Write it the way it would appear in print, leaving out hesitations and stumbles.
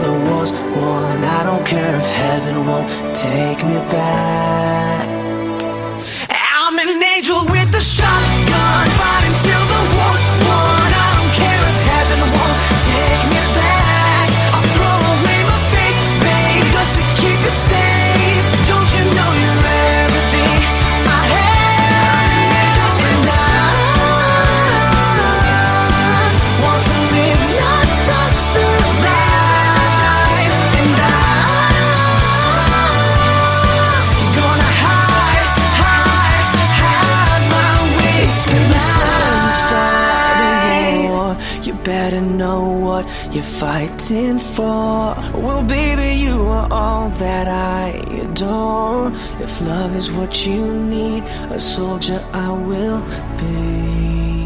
the war's won. I don't care if heaven won't take me back. I'm an angel with a shotgun, fighting till the war's won. I don't care if heaven won't take me back. I'll throw away my faith, babe, just to keep you safe. Don't you know you're everything I have? And I want to live, not just survive. And I'm gonna hide my ways tonight. Starting war, you better know what you're fighting for. Well, baby, you are all that I adore. If love is what you need, a soldier I will be.